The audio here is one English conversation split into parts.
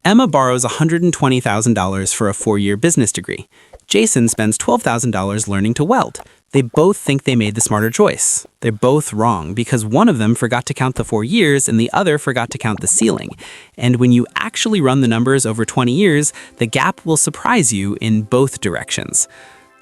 Emma borrows $120,000 for a 4-year business degree. Jason spends $12,000 learning to weld. They both think they made the smarter choice. They're both wrong because one of them forgot to count the 4 years and the other forgot to count the ceiling. And when you actually run the numbers over 20 years, the gap will surprise you in both directions.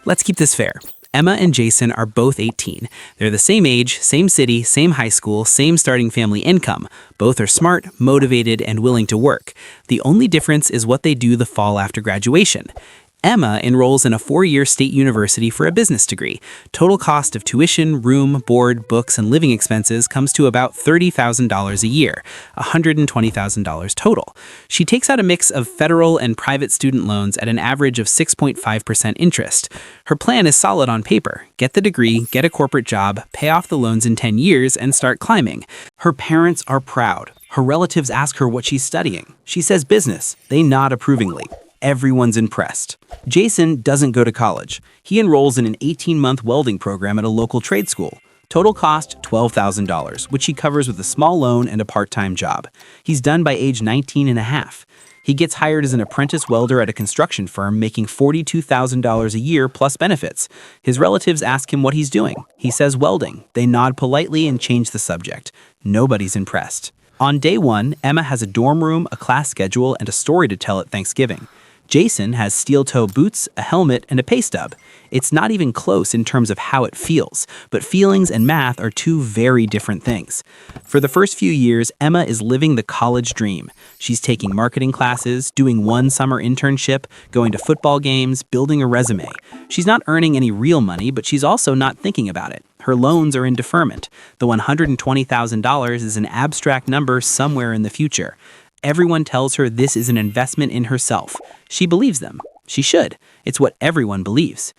Let's keep this fair. Emma and Jason are both 18. They're the same age, same city, same high school, same starting family income. Both are smart, motivated, and willing to work. The only difference is what they do the fall after graduation. Emma enrolls in a 4-year state university for a business degree. Total cost of tuition, room, board, books, and living expenses comes to about $30,000 a year, $120,000 total. She takes out a mix of federal and private student loans at an average of 6.5% interest. Her plan is solid on paper. Get the degree, get a corporate job, pay off the loans in 10 years, and start climbing. Her parents are proud. Her relatives ask her what she's studying. She says business. They nod approvingly. Everyone's impressed. Jason doesn't go to college. He enrolls in an 18-month welding program at a local trade school. Total cost $12,000, which he covers with a small loan and a part-time job. He's done by age 19 and a half. He gets hired as an apprentice welder at a construction firm, making $42,000 a year plus benefits. His relatives ask him what he's doing. He says welding. They nod politely and change the subject. Nobody's impressed. On day 1, Emma has a dorm room, a class schedule, and a story to tell at Thanksgiving. Jason has steel-toe boots, a helmet, and a pay stub. It's not even close in terms of how it feels, but feelings and math are two very different things. For the first few years, Emma is living the college dream. She's taking marketing classes, doing one summer internship, going to football games, building a resume. She's not earning any real money, but she's also not thinking about it. Her loans are in deferment. The $120,000 is an abstract number somewhere in the future. Everyone tells her this is an investment in herself. She believes them. She should. It's what everyone believes.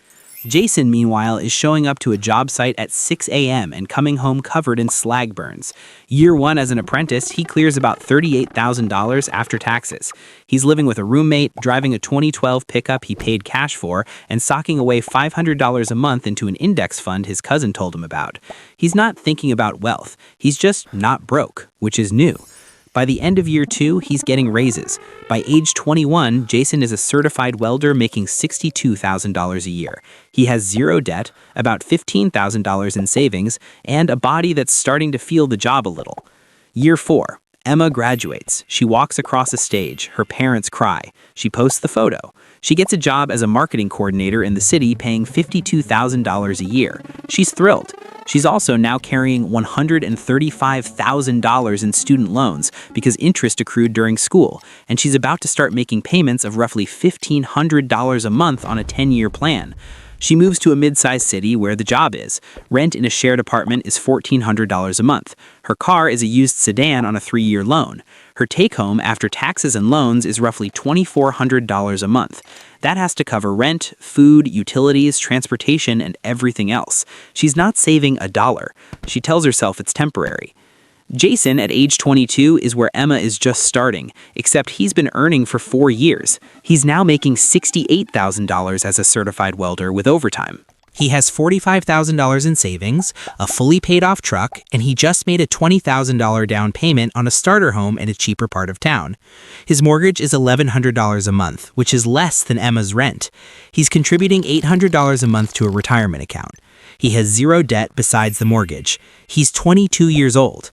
Jason, meanwhile, is showing up to a job site at 6 a.m. and coming home covered in slag burns. Year 1 as an apprentice, he clears about $38,000 after taxes. He's living with a roommate, driving a 2012 pickup he paid cash for, and socking away $500 a month into an index fund his cousin told him about. He's not thinking about wealth. He's just not broke, which is new. By the end of year 2, he's getting raises. By age 21, Jason is a certified welder making $62,000 a year. He has zero debt, about $15,000 in savings, and a body that's starting to feel the job a little. Year 4, Emma graduates. She walks across a stage. Her parents cry. She posts the photo. She gets a job as a marketing coordinator in the city, paying $52,000 a year. She's thrilled. She's also now carrying $135,000 in student loans because interest accrued during school, and she's about to start making payments of roughly $1,500 a month on a 10-year plan. She moves to a mid-sized city where the job is. Rent in a shared apartment is $1,400 a month. Her car is a used sedan on a 3-year loan. Her take-home after taxes and loans is roughly $2,400 a month. That has to cover rent, food, utilities, transportation, and everything else. She's not saving a dollar. She tells herself it's temporary. Jason, at age 22, is where Emma is just starting, except he's been earning for 4 years. He's now making $68,000 as a certified welder with overtime. He has $45,000 in savings, a fully paid-off truck, and he just made a $20,000 down payment on a starter home in a cheaper part of town. His mortgage is $1,100 a month, which is less than Emma's rent. He's contributing $800 a month to a retirement account. He has zero debt besides the mortgage. He's 22 years old.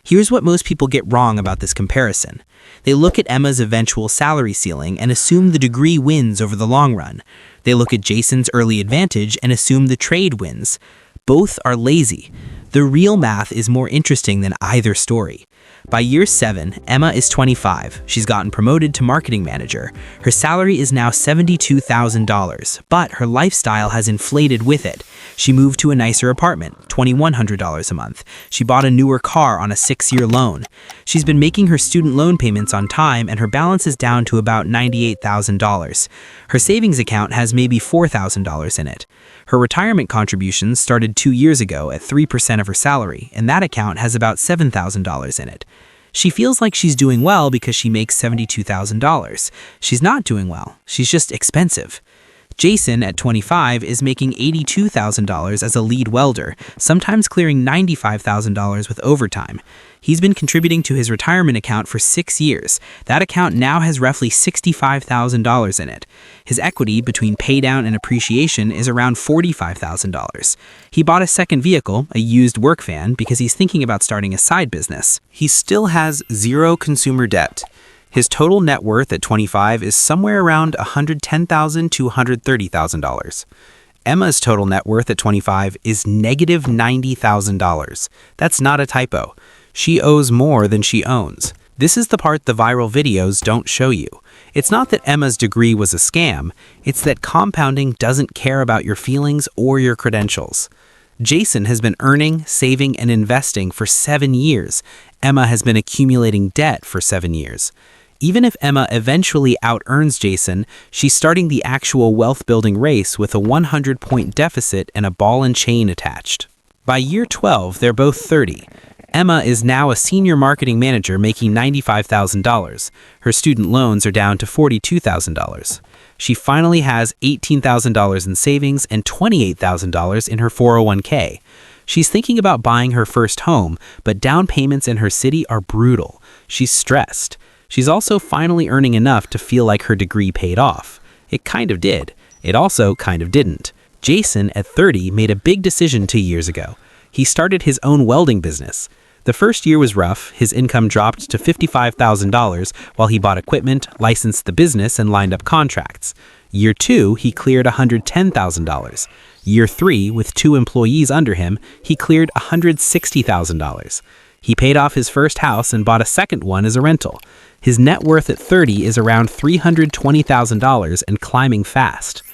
Here's what most people get wrong about this comparison. They look at Emma's eventual salary ceiling and assume the degree wins over the long run. They look at Jason's early advantage and assume the trade wins. Both are lazy. The real math is more interesting than either story. By year 7, Emma is 25. She's gotten promoted to marketing manager. Her salary is now $72,000, but her lifestyle has inflated with it. She moved to a nicer apartment, $2,100 a month. She bought a newer car on a 6-year loan. She's been making her student loan payments on time, and her balance is down to about $98,000. Her savings account has maybe $4,000 in it. Her retirement contributions started 2 years ago at 3% of her salary, and that account has about $7,000 in it. She feels like she's doing well because she makes $72,000. She's not doing well. She's just expensive. Jason, at 25, is making $82,000 as a lead welder, sometimes clearing $95,000 with overtime. He's been contributing to his retirement account for 6 years. That account now has roughly $65,000 in it. His equity between paydown and appreciation is around $45,000. He bought a second vehicle, a used work van, because he's thinking about starting a side business. He still has zero consumer debt. His total net worth at 25 is somewhere around $110,000 to $130,000. Emma's total net worth at 25 is negative $90,000. That's not a typo. She owes more than she owns. This is the part the viral videos don't show you. It's not that Emma's degree was a scam, it's that compounding doesn't care about your feelings or your credentials. Jason has been earning, saving, and investing for 7 years. Emma has been accumulating debt for 7 years. Even if Emma eventually out-earns Jason, she's starting the actual wealth-building race with a 100-point deficit and a ball and chain attached. By year 12, they're both 30. Emma is now a senior marketing manager making $95,000. Her student loans are down to $42,000. She finally has $18,000 in savings and $28,000 in her 401k. She's thinking about buying her first home, but down payments in her city are brutal. She's stressed. She's also finally earning enough to feel like her degree paid off. It kind of did. It also kind of didn't. Jason, at 30, made a big decision 2 years ago. He started his own welding business. The first year was rough. His income dropped to $55,000 while he bought equipment, licensed the business, and lined up contracts. Year 2, he cleared $110,000. Year 3, with 2 employees under him, he cleared $160,000. He paid off his first house and bought a second one as a rental. His net worth at 30 is around $320,000 and climbing fast.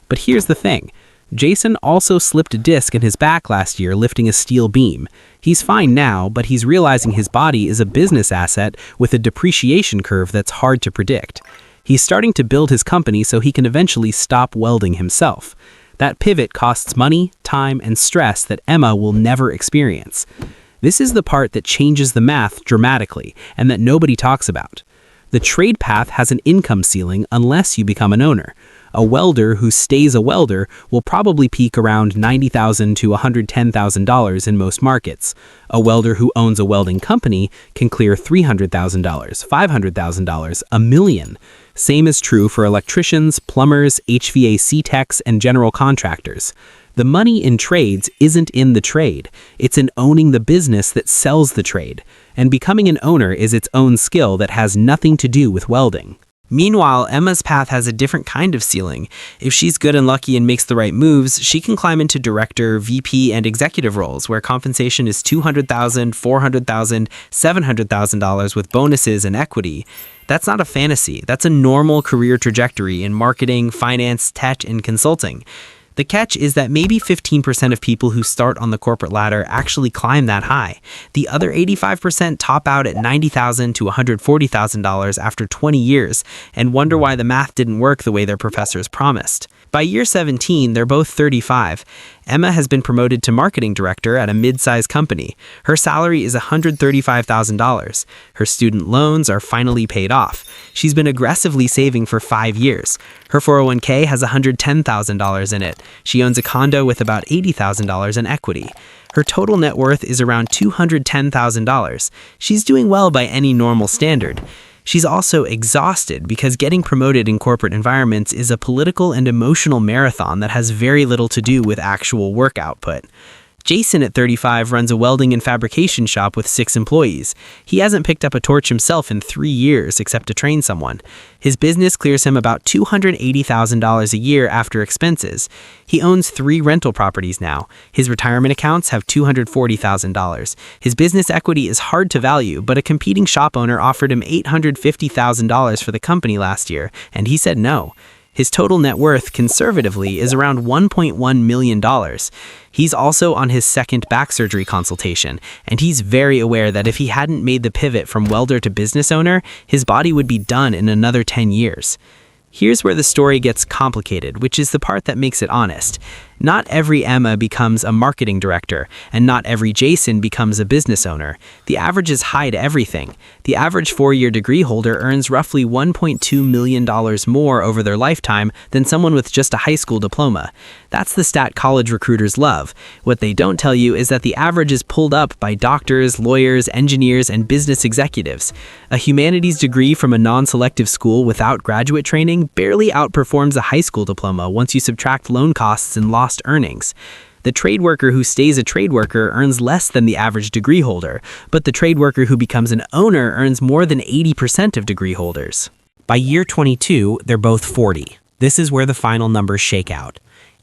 But here's the thing. Jason also slipped a disc in his back last year lifting a steel beam. He's fine now, but he's realizing his body is a business asset with a depreciation curve that's hard to predict. He's starting to build his company so he can eventually stop welding himself. That pivot costs money, time, and stress that Emma will never experience. This is the part that changes the math dramatically and that nobody talks about. The trade path has an income ceiling unless you become an owner. A welder who stays a welder will probably peak around $90,000 to $110,000 in most markets. A welder who owns a welding company can clear $300,000, $500,000, $1 million. Same is true for electricians, plumbers, HVAC techs, and general contractors. The money in trades isn't in the trade. It's in owning the business that sells the trade. And becoming an owner is its own skill that has nothing to do with welding. Meanwhile, Emma's path has a different kind of ceiling. If she's good and lucky and makes the right moves, she can climb into director, VP, and executive roles where compensation is $200,000, $400,000, $700,000 with bonuses and equity. That's not a fantasy. That's a normal career trajectory in marketing, finance, tech, and consulting. The catch is that maybe 15% of people who start on the corporate ladder actually climb that high. The other 85% top out at $90,000 to $140,000 after 20 years and wonder why the math didn't work the way their professors promised. By year 17, they're both 35. Emma has been promoted to marketing director at a mid-sized company. Her salary is $135,000. Her student loans are finally paid off. She's been aggressively saving for 5 years. Her 401k has $110,000 in it. She owns a condo with about $80,000 in equity. Her total net worth is around $210,000. She's doing well by any normal standard. She's also exhausted because getting promoted in corporate environments is a political and emotional marathon that has very little to do with actual work output. Jason, at 35, runs a welding and fabrication shop with 6 employees. He hasn't picked up a torch himself in 3 years except to train someone. His business clears him about $280,000 a year after expenses. He owns 3 rental properties now. His retirement accounts have $240,000. His business equity is hard to value, but a competing shop owner offered him $850,000 for the company last year, and he said no. His total net worth, conservatively, is around $1.1 million. He's also on his second back surgery consultation, and he's very aware that if he hadn't made the pivot from welder to business owner, his body would be done in another 10 years. Here's where the story gets complicated, which is the part that makes it honest. Not every Emma becomes a marketing director, and not every Jason becomes a business owner. The averages hide everything. The average four-year degree holder earns roughly $1.2 million more over their lifetime than someone with just a high school diploma. That's the stat college recruiters love. What they don't tell you is that the average is pulled up by doctors, lawyers, engineers, and business executives. A humanities degree from a non-selective school without graduate training barely outperforms a high school diploma once you subtract loan costs and lost earnings. The trade worker who stays a trade worker earns less than the average degree holder, but the trade worker who becomes an owner earns more than 80% of degree holders. By year 22, they're both 40. This is where the final numbers shake out.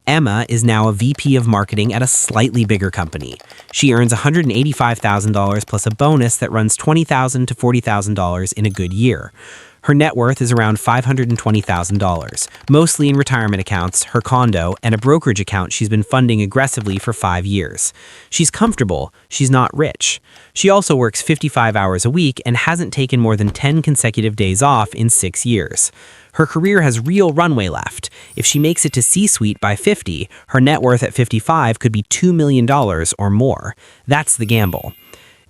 Emma is now a VP of marketing at a slightly bigger company. She earns $185,000 plus a bonus that runs $20,000 to $40,000 in a good year. Her net worth is around $520,000, mostly in retirement accounts, her condo, and a brokerage account she's been funding aggressively for 5 years. She's comfortable, she's not rich. She also works 55 hours a week and hasn't taken more than 10 consecutive days off in 6 years. Her career has real runway left. If she makes it to C-suite by 50, her net worth at 55 could be $2 million or more. That's the gamble.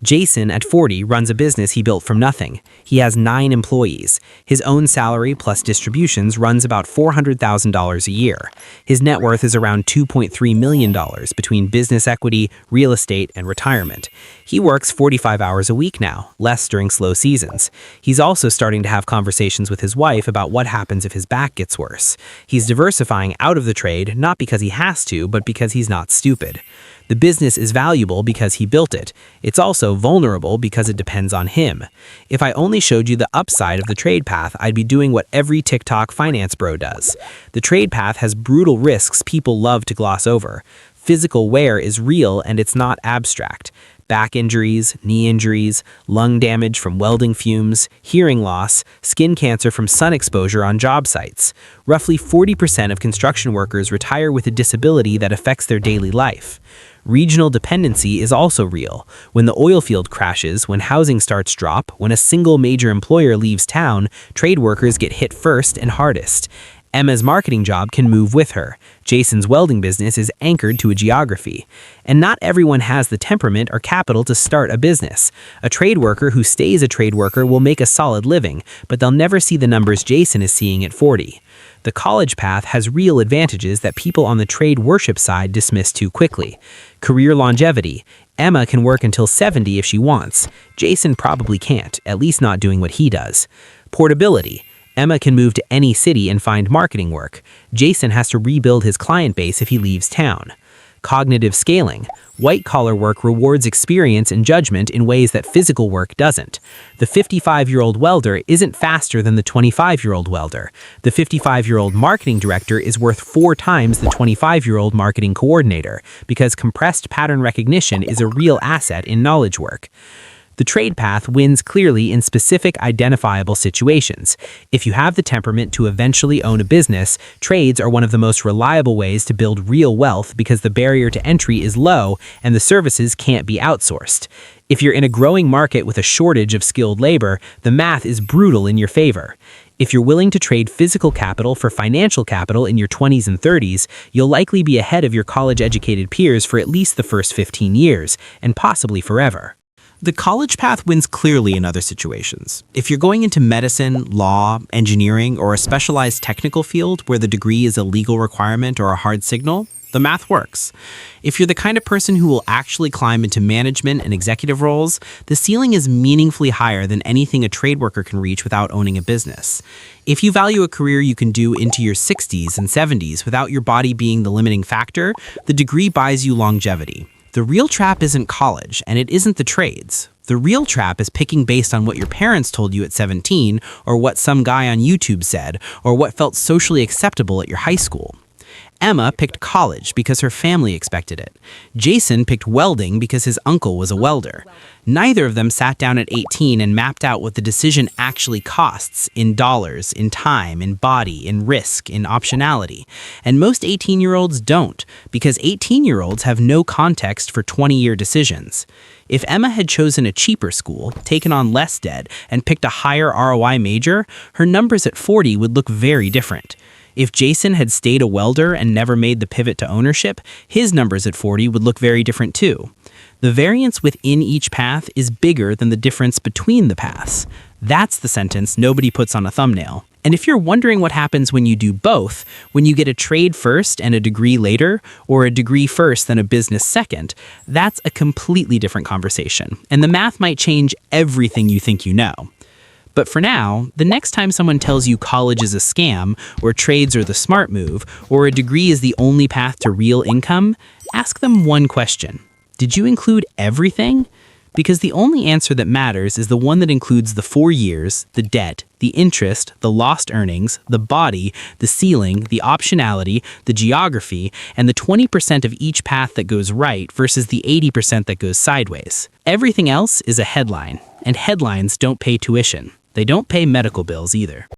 Jason, at 40, runs a business he built from nothing. He has 9 employees. His own salary plus distributions runs about $400,000 a year. His net worth is around $2.3 million between business equity, real estate, and retirement. He works 45 hours a week now, less during slow seasons. He's also starting to have conversations with his wife about what happens if his back gets worse. He's diversifying out of the trade, not because he has to, but because he's not stupid. The business is valuable because he built it. It's also vulnerable because it depends on him. If I only showed you the upside of the trade path, I'd be doing what every TikTok finance bro does. The trade path has brutal risks people love to gloss over. Physical wear is real and it's not abstract. Back injuries, knee injuries, lung damage from welding fumes, hearing loss, skin cancer from sun exposure on job sites. Roughly 40% of construction workers retire with a disability that affects their daily life. Regional dependency is also real. When the oil field crashes, when housing starts drop, when a single major employer leaves town, trade workers get hit first and hardest. Emma's marketing job can move with her. Jason's welding business is anchored to a geography. And not everyone has the temperament or capital to start a business. A trade worker who stays a trade worker will make a solid living, but they'll never see the numbers Jason is seeing at 40. The college path has real advantages that people on the trade worship side dismiss too quickly. Career longevity. Emma can work until 70 if she wants. Jason probably can't, at least not doing what he does. Portability. Emma can move to any city and find marketing work. Jason has to rebuild his client base if he leaves town. Cognitive scaling. White-collar work rewards experience and judgment in ways that physical work doesn't. The 55-year-old welder isn't faster than the 25-year-old welder. The 55-year-old marketing director is worth 4 times the 25-year-old marketing coordinator because compressed pattern recognition is a real asset in knowledge work. The trade path wins clearly in specific identifiable situations. If you have the temperament to eventually own a business, trades are one of the most reliable ways to build real wealth because the barrier to entry is low and the services can't be outsourced. If you're in a growing market with a shortage of skilled labor, the math is brutal in your favor. If you're willing to trade physical capital for financial capital in your 20s and 30s, you'll likely be ahead of your college-educated peers for at least the first 15 years, and possibly forever. The college path wins clearly in other situations. If you're going into medicine, law, engineering, or a specialized technical field where the degree is a legal requirement or a hard signal, the math works. If you're the kind of person who will actually climb into management and executive roles, the ceiling is meaningfully higher than anything a trade worker can reach without owning a business. If you value a career you can do into your 60s and 70s without your body being the limiting factor, the degree buys you longevity. The real trap isn't college, and it isn't the trades. The real trap is picking based on what your parents told you at 17, or what some guy on YouTube said, or what felt socially acceptable at your high school. Emma picked college because her family expected it. Jason picked welding because his uncle was a welder. Neither of them sat down at 18 and mapped out what the decision actually costs in dollars, in time, in body, in risk, in optionality. And most 18-year-olds don't, because 18-year-olds have no context for 20-year decisions. If Emma had chosen a cheaper school, taken on less debt, and picked a higher ROI major, her numbers at 40 would look very different. If Jason had stayed a welder and never made the pivot to ownership, his numbers at 40 would look very different too. The variance within each path is bigger than the difference between the paths. That's the sentence nobody puts on a thumbnail. And if you're wondering what happens when you do both, when you get a trade first and a degree later, or a degree first and a business second, that's a completely different conversation. And the math might change everything you think you know. But for now, the next time someone tells you college is a scam, or trades are the smart move, or a degree is the only path to real income, ask them one question. Did you include everything? Because the only answer that matters is the one that includes the 4 years, the debt, the interest, the lost earnings, the body, the ceiling, the optionality, the geography, and the 20% of each path that goes right versus the 80% that goes sideways. Everything else is a headline, and headlines don't pay tuition. They don't pay medical bills either.